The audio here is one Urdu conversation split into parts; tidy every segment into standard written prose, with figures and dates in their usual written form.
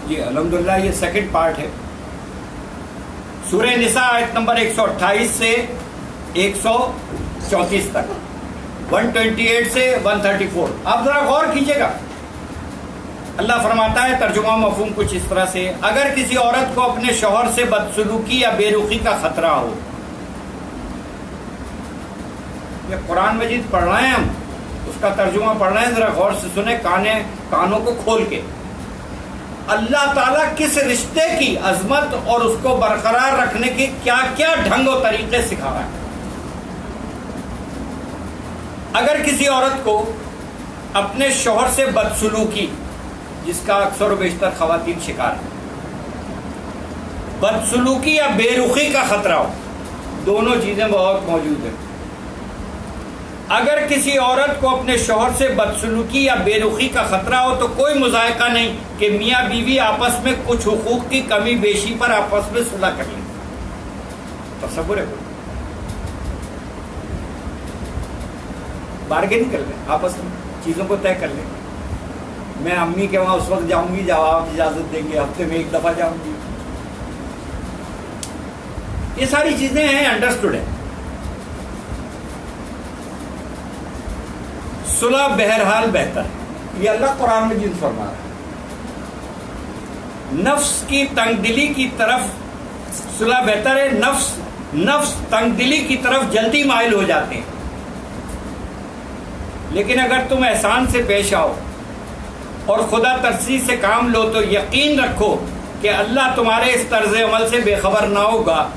جی الحمدللہ یہ سیکنڈ پارٹ ہے. سورہ نساء آیت نمبر 128 سے 134 تک، 128 سے 134. آپ ذرا غور کیجئے گا. اللہ فرماتا ہے، ترجمہ مفہوم کچھ اس طرح سے: اگر کسی عورت کو اپنے شوہر سے بدسلوکی یا بے رخی کا خطرہ ہو. یہ قرآن مجید پڑھ رہے ہیں ہم، اس کا ترجمہ پڑھ رہے ہیں، ذرا غور سے سنیں کانوں کو کھول کے. اللہ تعالیٰ کس رشتے کی عظمت اور اس کو برقرار رکھنے کے کیا کیا ڈھنگ و طریقے سکھا رہا ہے. اگر کسی عورت کو اپنے شوہر سے بدسلوکی، جس کا اکثر و بیشتر خواتین شکار ہیں، بدسلوکی یا بے رخی کا خطرہ ہو، دونوں چیزیں بہت موجود ہیں. اگر کسی عورت کو اپنے شوہر سے بدسلوکی یا بے رخی کا خطرہ ہو تو کوئی مذائقہ نہیں کہ میاں بیوی آپس میں کچھ حقوق کی کمی بیشی پر آپس میں صلح کر لیں. تصور ہے، بارگیننگ کر لیں، آپس میں چیزوں کو طے کر لیں. میں امی کے وہاں اس وقت جاؤں گی جب آپ اجازت دیں گے، ہفتے میں ایک دفعہ جاؤں گی. یہ ساری چیزیں ہیں، انڈرسٹوڈ ہے. صلح بہرحال بہتر ہے، یہ اللہ قرآن میں جن فرما رہا ہے. نفس کی تنگ دلی کی طرف صلح بہتر ہے. نفس تنگ دلی کی طرف جلدی مائل ہو جاتے ہیں. لیکن اگر تم احسان سے پیش آؤ اور خدا ترسی سے کام لو تو یقین رکھو کہ اللہ تمہارے اس طرز عمل سے بے خبر نہ ہوگا.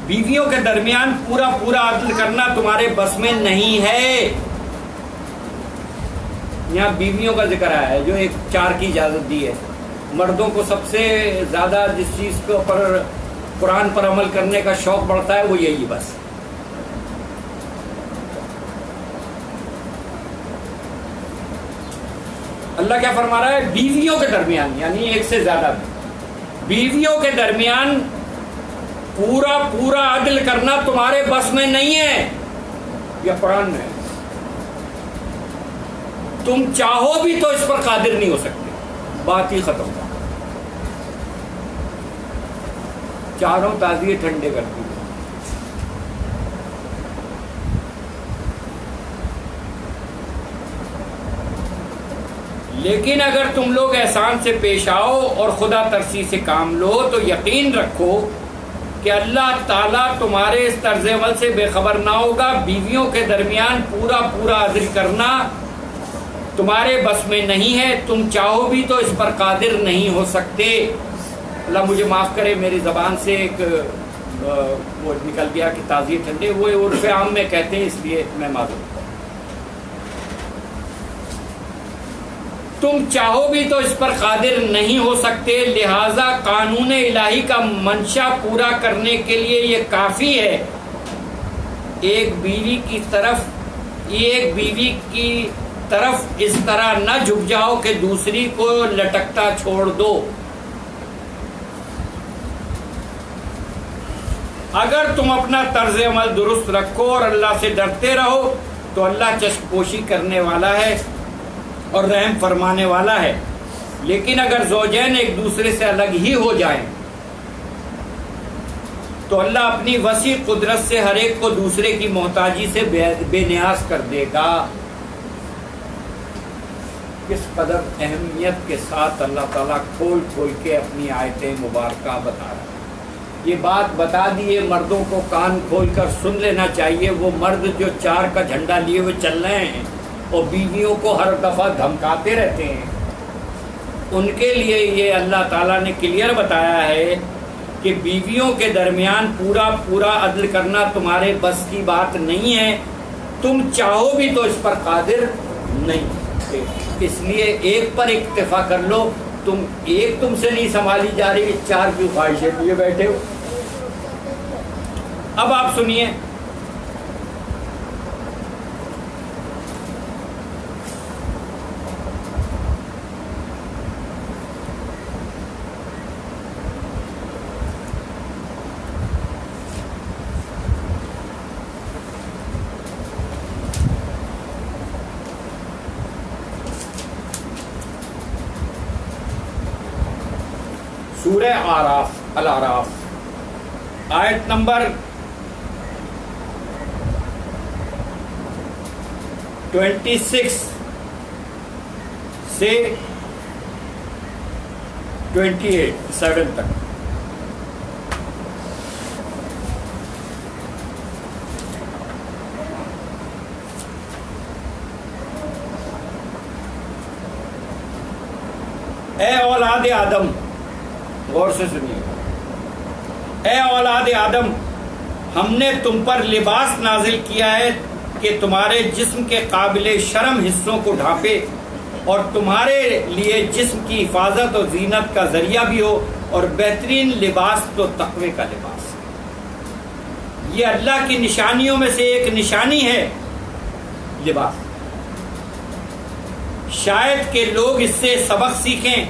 بیویوں کے درمیان پورا عدل کرنا تمہارے بس میں نہیں ہے. یہاں بیویوں کا ذکر آیا ہے جو ایک 4 کی اجازت دی ہے. مردوں کو سب سے زیادہ جس چیز کے اوپر قرآن پر عمل کرنے کا شوق بڑھتا ہے وہ یہی بس. اللہ کیا فرما رہا ہے؟ بیویوں کے درمیان، یعنی ایک سے زیادہ بیویوں کے درمیان پورا عدل کرنا تمہارے بس میں نہیں ہے. یہ قرآن میں ہے. تم چاہو بھی تو اس پر قادر نہیں ہو سکتے. بات ہی ختم. چاروں تازیے ٹھنڈے کرتی ہیں. لیکن اگر تم لوگ احسان سے پیش آؤ اور خدا ترسی سے کام لو تو یقین رکھو کہ اللہ تعالیٰ تمہارے اس طرز عمل سے بے خبر نہ ہوگا. بیویوں کے درمیان پورا عدل کرنا تمہارے بس میں نہیں ہے. تم چاہو بھی تو اس پر قادر نہیں ہو سکتے. اللہ مجھے معاف کرے، میری زبان سے ایک وہ نکل گیا کہ تازی ٹھنڈے، وہ عرف عام میں کہتے ہیں، اس لیے میں معذور. تم چاہو بھی تو اس پر قادر نہیں ہو سکتے. لہذا قانون الہی کا منشا پورا کرنے کے لیے یہ کافی ہے ایک بیوی کی طرف اس طرح نہ جھک جاؤ کہ دوسری کو لٹکتا چھوڑ دو. اگر تم اپنا طرز عمل درست رکھو اور اللہ سے ڈرتے رہو تو اللہ چشم پوشی کرنے والا ہے اور رحم فرمانے والا ہے. لیکن اگر زوجین ایک دوسرے سے الگ ہی ہو جائیں تو اللہ اپنی وسیع قدرت سے ہر ایک کو دوسرے کی محتاجی سے بے نیاز کر دے گا. کس قدر اہمیت کے ساتھ اللہ تعالیٰ کھول کے اپنی آیتیں مبارکہ بتا رہا ہے. یہ بات بتا دیے، مردوں کو کان کھول کر سن لینا چاہیے. وہ مرد جو 4 کا جھنڈا لیے ہوئے چل رہے ہیں اور بیویوں کو ہر دفعہ دھمکاتے رہتے ہیں، ان کے لیے یہ اللہ تعالیٰ نے کلیئر بتایا ہے کہ بیویوں کے درمیان پورا عدل کرنا تمہارے بس کی بات نہیں ہے. تم چاہو بھی تو اس پر قادر نہیں. اس لیے ایک پر اکتفا کر لو. تم سے نہیں سنبھالی جا رہی، 4 کی خواہشیں لیے بیٹھے ہو. اب آپ سنیے، سورہ الاعراف آیت نمبر 26 سے 7 تک. اے اولاد آدم، غور سے سنیے، اے اولاد آدم، ہم نے تم پر لباس نازل کیا ہے کہ تمہارے جسم کے قابل شرم حصوں کو ڈھانپے اور تمہارے لیے جسم کی حفاظت اور زینت کا ذریعہ بھی ہو، اور بہترین لباس تو تقوی کا لباس ہے. یہ اللہ کی نشانیوں میں سے ایک نشانی ہے لباس. شاید کہ لوگ اس سے سبق سیکھیں.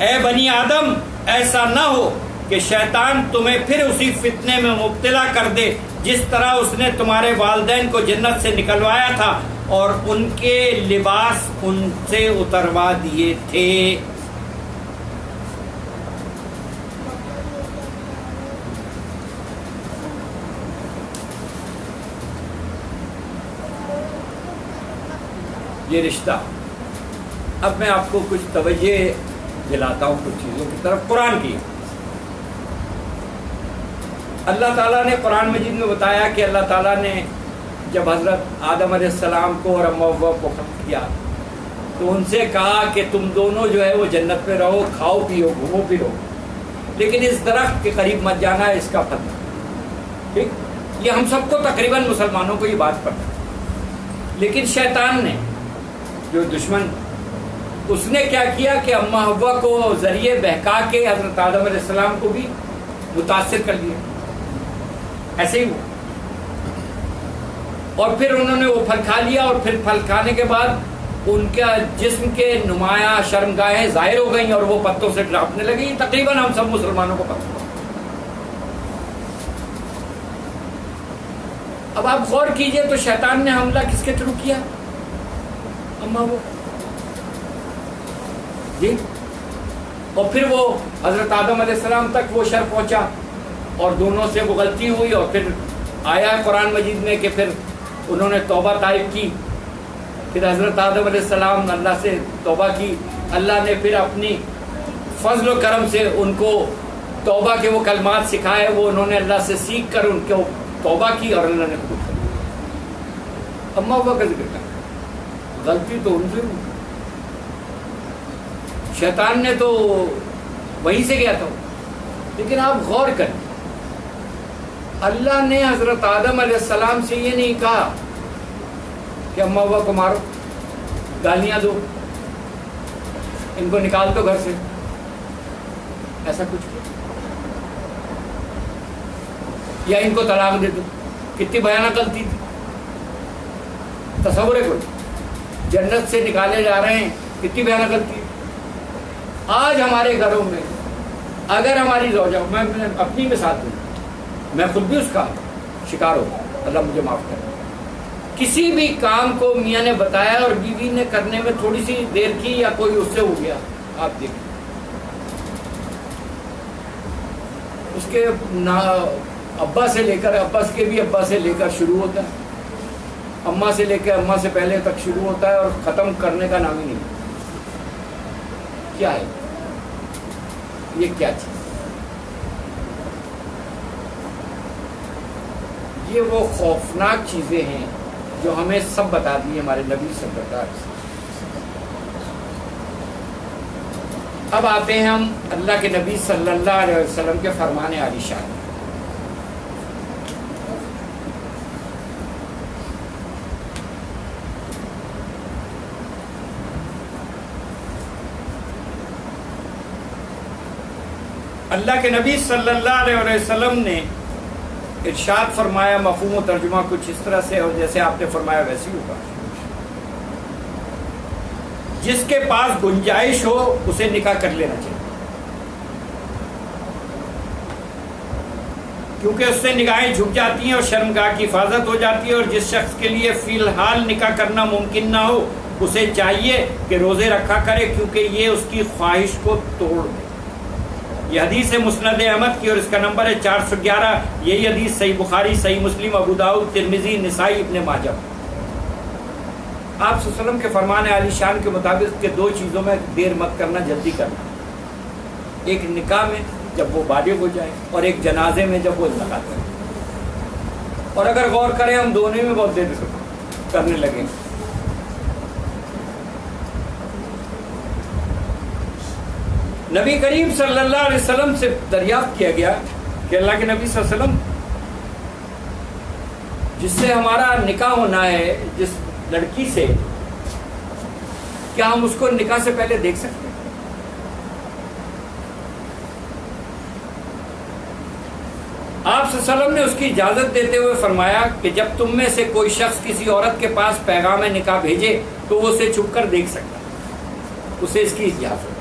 اے بنی آدم، ایسا نہ ہو کہ شیطان تمہیں پھر اسی فتنے میں مبتلا کر دے جس طرح اس نے تمہارے والدین کو جنت سے نکلوایا تھا اور ان کے لباس ان سے اتروا دیے تھے. یہ رشتہ. اب میں آپ کو کچھ توجہ دلاتا ہوں کچھ چیزوں کی طرف. قرآن کی اللہ تعالیٰ نے قرآن مجید میں بتایا کہ اللہ تعالیٰ نے جب حضرت آدم علیہ السلام کو اور اما حوا کو خلق کیا تو ان سے کہا کہ تم دونوں جو ہے وہ جنت میں رہو، کھاؤ پیو، گھومو پھرو، لیکن اس درخت کے قریب مت جانا ہے، اس کا پتہ. ٹھیک، یہ ہم سب کو تقریباً مسلمانوں کو یہ بات پتہ. لیکن شیطان نے جو دشمن، اس نے کیا کیا کہ اما حوا کو ذریعے بہکا کے حضرت آدم علیہ السلام کو بھی متاثر کر لیا. ایسے ہی ہوا، اور پھر انہوں نے وہ پھل کھا لیا، اور پھر پھل کھانے کے بعد ان کا جسم کے نمایاں شرمگاہیں ظاہر ہو گئیں اور وہ پتوں سے ڈراپنے لگی. تقریباً ہم سب مسلمانوں کو پتہ. اب آپ غور کیجئے تو شیطان نے حملہ کس کے تھرو کیا؟ اما وہ جی. اور پھر وہ حضرت آدم علیہ السلام تک وہ شر پہنچا اور دونوں سے وہ غلطی ہوئی، اور پھر آیا ہے قرآن مجید میں کہ پھر انہوں نے توبہ طائب کی. پھر حضرت آدم علیہ السلام اللہ سے توبہ کی. اللہ نے پھر اپنی فضل و کرم سے ان کو توبہ کے وہ کلمات سکھائے، وہ انہوں نے اللہ سے سیکھ کر ان کو توبہ کی اور اللہ نے قبول کر لیا. اما ہوا کا ذکر کرنا، غلطی تو ان سے ہوئی. شیطان نے تو وہیں سے گیا تھا. لیکن آپ غور کریں، اللہ نے حضرت آدم علیہ السلام سے یہ نہیں کہا کہ اما ہوا کو مارو، گالیاں دو، ان کو نکال دو گھر سے. ایسا کچھ کیا؟ یا ان کو طلاق دے دو. کتنی بھیانک غلطی تھی. تصور ہے کوئی؟ جنت سے نکالے جا رہے ہیں، کتنی بھیانک غلطی. آج ہمارے گھروں میں اگر ہماری زوجہ، میں اپنی مثال دوں، میں خود بھی اس کا شکار ہوں، اللہ مجھے معاف کرے، کسی بھی کام کو میاں نے بتایا اور بیوی نے کرنے میں تھوڑی سی دیر کی یا کوئی اس سے ہو گیا، آپ دیکھیں اس کے ابا سے لے کر، ابا کے بھی ابا سے لے کر شروع ہوتا ہے، اماں سے لے کے اماں سے پہلے تک شروع ہوتا ہے اور ختم کرنے کا نام ہی نہیں. کیا ہے یہ؟ کیا چیز؟ یہ وہ خوفناک چیزیں ہیں جو ہمیں سب بتا دی ہمارے نبی صلی اللہ علیہ وسلم. اب آتے ہیں ہم اللہ کے نبی صلی اللہ علیہ وسلم کے فرمان عالی شان. اللہ کے نبی صلی اللہ علیہ وسلم نے ارشاد فرمایا، مفہوم و ترجمہ کچھ اس طرح سے، اور جیسے آپ نے فرمایا ویسے ہی ہوگا، جس کے پاس گنجائش ہو اسے نکاح کر لینا چاہیے، کیونکہ اس سے نگاہیں جھک جاتی ہیں اور شرمگاہ کی حفاظت ہو جاتی ہے. اور جس شخص کے لیے فی الحال نکاح کرنا ممکن نہ ہو اسے چاہیے کہ روزے رکھا کرے، کیونکہ یہ اس کی خواہش کو توڑ دے. یہ حدیث ہے مسند احمد کی اور اس کا نمبر ہے 411. یہی حدیث صحیح بخاری، صحیح مسلم، ابو داؤد، ترمذی، نسائی، ابن ماجہ. آپ صلی اللہ علیہ وسلم کے فرمان عالی شان کے مطابق کہ 2 چیزوں میں دیر مت کرنا، جلدی کرنا. ایک نکاح میں جب وہ بالغ ہو جائے، اور ایک جنازے میں جب وہ انتقال کرے. اور اگر غور کریں ہم دونوں میں بہت دیر کرنے لگے. نبی کریم صلی اللہ علیہ وسلم سے دریافت کیا گیا کہ اللہ کے نبی صلی اللہ علیہ وسلم، جس سے ہمارا نکاح ہونا ہے، جس لڑکی سے، کیا ہم اس کو نکاح سے پہلے دیکھ سکتے ہیں؟ آپ صلی اللہ علیہ وسلم نے اس کی اجازت دیتے ہوئے فرمایا کہ جب تم میں سے کوئی شخص کسی عورت کے پاس پیغام نکاح بھیجے تو وہ اسے چھپ کر دیکھ سکتا ہے، اسے اس کی اجازت.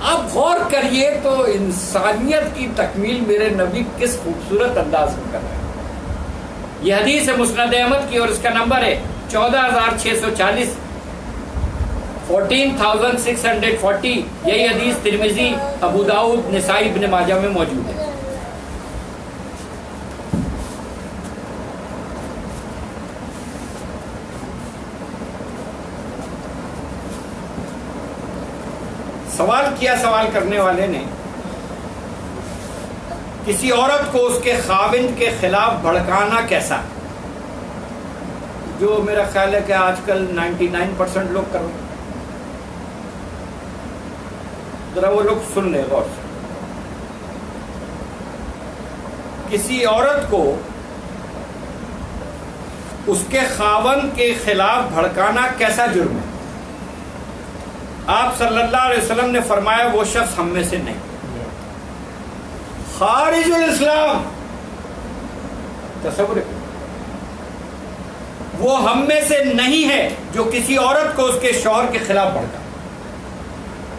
اب غور کریے تو انسانیت کی تکمیل میرے نبی کس خوبصورت انداز میں کر رہے ہیں. یہ حدیث ہے مسند احمد کی اور اس کا نمبر ہے 14640، 14640. یہی حدیث ترمذی، ابو داؤد، نسائی، ابن ماجہ میں موجود ہے. سوال کیا سوال کرنے والے نے، کسی عورت کو اس کے خاوند کے خلاف بھڑکانا کیسا؟ جو میرا خیال ہے کہ آج کل 99% لوگ کر رہے ہیں. ذرا وہ لوگ سن لیں غور سے. کسی عورت کو اس کے خاوند کے خلاف بھڑکانا کیسا جرم ہے؟ آپ صلی اللہ علیہ وسلم نے فرمایا وہ شخص ہم میں سے نہیں، خارج الاسلام. تصور ہے، وہ ہم میں سے نہیں ہے جو کسی عورت کو اس کے شوہر کے خلاف بھڑکا.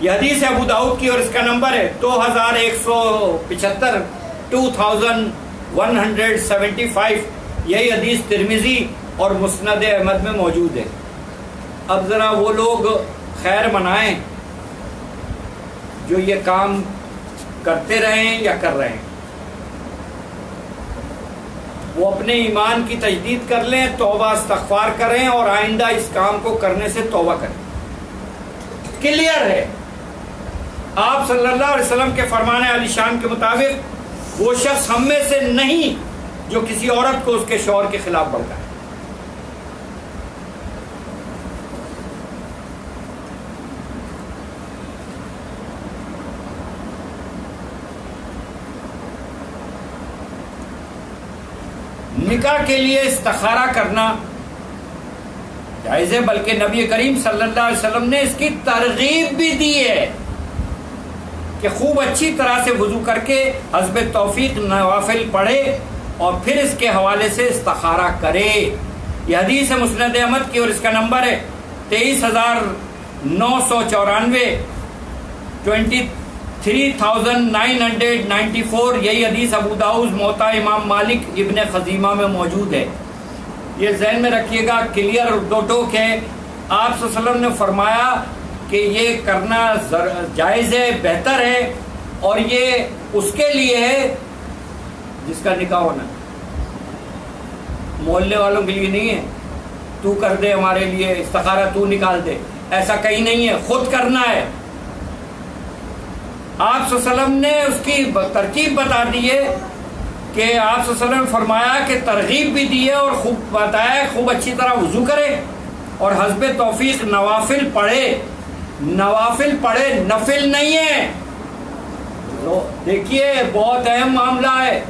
یہ حدیث ہے ابو داؤد کی اور اس کا نمبر ہے 2175، 2175. یہی حدیث ترمذی اور مسند احمد میں موجود ہے. اب ذرا وہ لوگ خیر منائیں جو یہ کام کرتے رہیں یا کر رہے ہیں. وہ اپنے ایمان کی تجدید کر لیں، توبہ استغفار کریں اور آئندہ اس کام کو کرنے سے توبہ کریں. کلیئر ہے. آپ صلی اللہ علیہ وسلم کے فرمان عالی شان کے مطابق وہ شخص ہم میں سے نہیں جو کسی عورت کو اس کے شوہر کے خلاف بھڑکائے. نکاح کے لیے استخارہ کرنا جائز ہے، بلکہ نبی کریم صلی اللہ علیہ وسلم نے اس کی ترغیب بھی دی ہے کہ خوب اچھی طرح سے وضو کر کے حسب توفیق نوافل پڑھے اور پھر اس کے حوالے سے استخارہ کرے. یہ حدیث ہے مسند احمد کی اور اس کا نمبر ہے 23994، 23994. یہی حدیث ابو داؤد، موطا امام مالک، ابن خزیمہ میں موجود ہے. یہ ذہن میں رکھیے گا، کلیئر دو ٹوک ہے. آپ صلی اللہ علیہ وسلم نے فرمایا کہ یہ کرنا جائز ہے، بہتر ہے، اور یہ اس کے لیے ہے جس کا نکاح ہونا، محلے والوں کے لیے نہیں ہے. تو کر دے ہمارے لیے استخارہ، تو نکال دے، ایسا کہیں نہیں ہے، خود کرنا ہے. آپ صلی اللہ علیہ وسلم نے اس کی ترکیب بتا دی ہے کہ آپ صلی اللہ علیہ وسلم نے فرمایا کہ ترغیب بھی دی ہے اور خوب بتایا خوب اچھی طرح وضو کرے اور حسب توفیق نوافل پڑھے. نوافل پڑھے، نفل نہیں ہے. دیکھیے بہت اہم معاملہ ہے.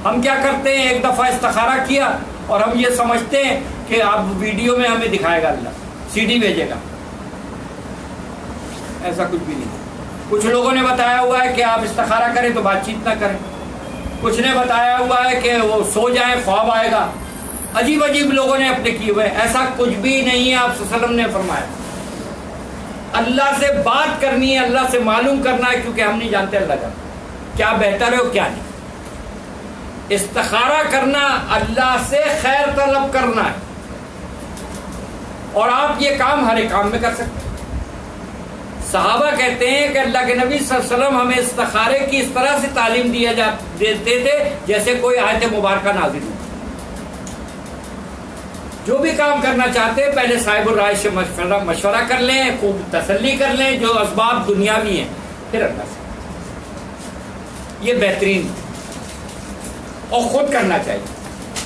ہم کیا کرتے ہیں، ایک دفعہ استخارہ کیا اور ہم یہ سمجھتے ہیں کہ اب ویڈیو میں ہمیں دکھائے گا اللہ، سی ڈی بھیجے گا. ایسا کچھ بھی نہیں. کچھ لوگوں نے بتایا ہوا ہے کہ آپ استخارہ کریں تو بات چیت نہ کریں. کچھ نے بتایا ہوا ہے کہ وہ سو جائیں خواب آئے گا. عجیب عجیب لوگوں نے اپنے کیے ہوئے. ایسا کچھ بھی نہیں ہے. آپ صلی اللہ علیہ وسلم نے فرمایا اللہ سے بات کرنی ہے، اللہ سے معلوم کرنا ہے، کیونکہ ہم نہیں جانتے اللہ کا کیا بہتر ہے اور کیا نہیں. استخارہ کرنا اللہ سے خیر طلب کرنا ہے، اور آپ یہ کام ہر ایک کام میں کر سکتے ہیں. صحابہ کہتے ہیں کہ اللہ کے نبی صلی اللہ علیہ وسلم ہمیں استخارے کی اس طرح سے تعلیم دیتے تھے جیسے کوئی آیت مبارکہ نازل ہو. جو بھی کام کرنا چاہتے ہیں پہلے صاحب الرائے سے مشورہ کر لیں, خوب تسلی کر لیں, جو اسباب دنیاوی ہیں, پھر اللہ سے. یہ بہترین اور خود کرنا چاہیے.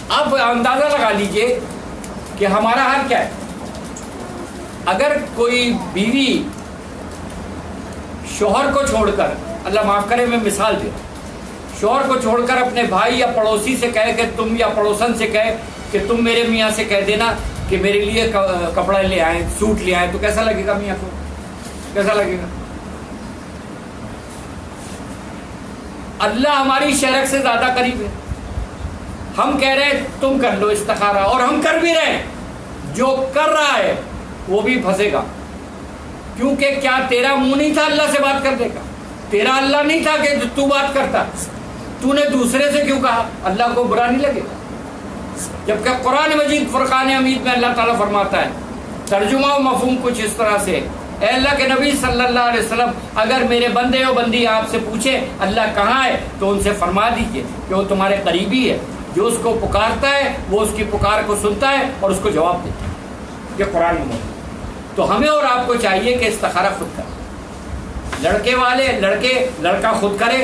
آپ اندازہ لگا لیجئے کہ ہمارا حال کیا ہے. اگر کوئی بیوی شوہر کو چھوڑ کر, اللہ معاف کرے میں مثال دے, شوہر کو چھوڑ کر اپنے بھائی یا پڑوسی سے کہے کہ تم, یا پڑوسن سے کہے کہ تم میرے میاں سے کہہ دینا کہ میرے لیے کپڑا لے آئیں, سوٹ لے آئیں, تو کیسا لگے گا میاں کو؟ کیسا لگے گا؟ اللہ ہماری شرک سے زیادہ قریب ہے. ہم کہہ رہے ہیں تم کر لو استخارہ, اور ہم کر بھی رہے ہیں. جو کر رہا ہے وہ بھی پھنسے گا, کیونکہ کیا تیرا منہ نہیں تھا اللہ سے بات کرنے کا؟ تیرا اللہ نہیں تھا کہ تو بات کرتا, تو نے دوسرے سے کیوں کہا؟ اللہ کو برا نہیں لگے گا. جبکہ قرآن مجید فرقان حمید میں اللہ تعالیٰ فرماتا ہے, ترجمہ و مفہوم کچھ اس طرح سے, اے اللہ کے نبی صلی اللہ علیہ وسلم اگر میرے بندے و بندی آپ سے پوچھے اللہ کہاں ہے تو ان سے فرما دیجئے کہ وہ تمہارے قریبی ہے, جو اس کو پکارتا ہے وہ اس کی پکار کو سنتا ہے اور اس کو جواب دیتا ہے. یہ قرآن میں موجود. تو ہمیں اور آپ کو چاہیے کہ استخارہ خود کریں. لڑکے والے لڑکا خود کرے,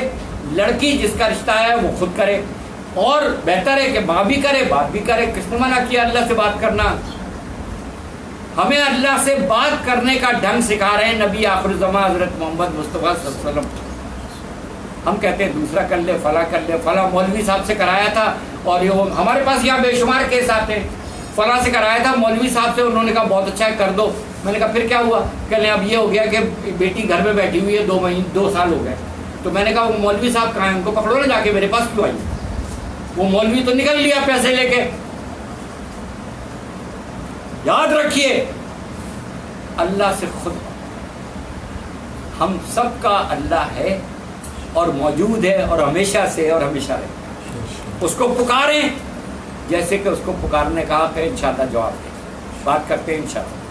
لڑکی جس کا رشتہ ہے وہ خود کرے, اور بہتر ہے کہ ماں بھی کرے باپ بھی کرے. کس نے منع کیا اللہ سے بات کرنا؟ ہمیں اللہ سے بات کرنے کا ڈھنگ سکھا رہے ہیں نبی آخر الزمان حضرت محمد مصطفیٰ صلی اللہ علیہ وسلم. ہم کہتے ہیں دوسرا کر لے, فلاں کر لے, فلاں مولوی صاحب سے کرایا تھا, اور یہ ہمارے پاس یہاں بے شمار کیس آتے ہیں, فلاں سے کرایا تھا مولوی صاحب سے, انہوں نے کہا بہت اچھا ہے کر دو. میں نے کہا پھر کیا ہوا؟ کہ اب یہ ہو گیا کہ بیٹی گھر میں بیٹھی ہوئی ہے, 2 سال ہو گئے. تو میں نے کہا وہ مولوی صاحب کہاں ہیں, ان کو پکڑو نا جا کے, میرے پاس کیوں آئی؟ وہ مولوی تو نکل لیا پیسے لے کے. یاد رکھیے اللہ سے خود, ہم سب کا اللہ ہے اور موجود ہے اور ہمیشہ سے اور ہمیشہ رہے. اس کو پکاریں جیسے کہ اس کو پکارنے کا حق ہے. انشاءاللہ جواب دیں. بات کرتے ہیں انشاءاللہ.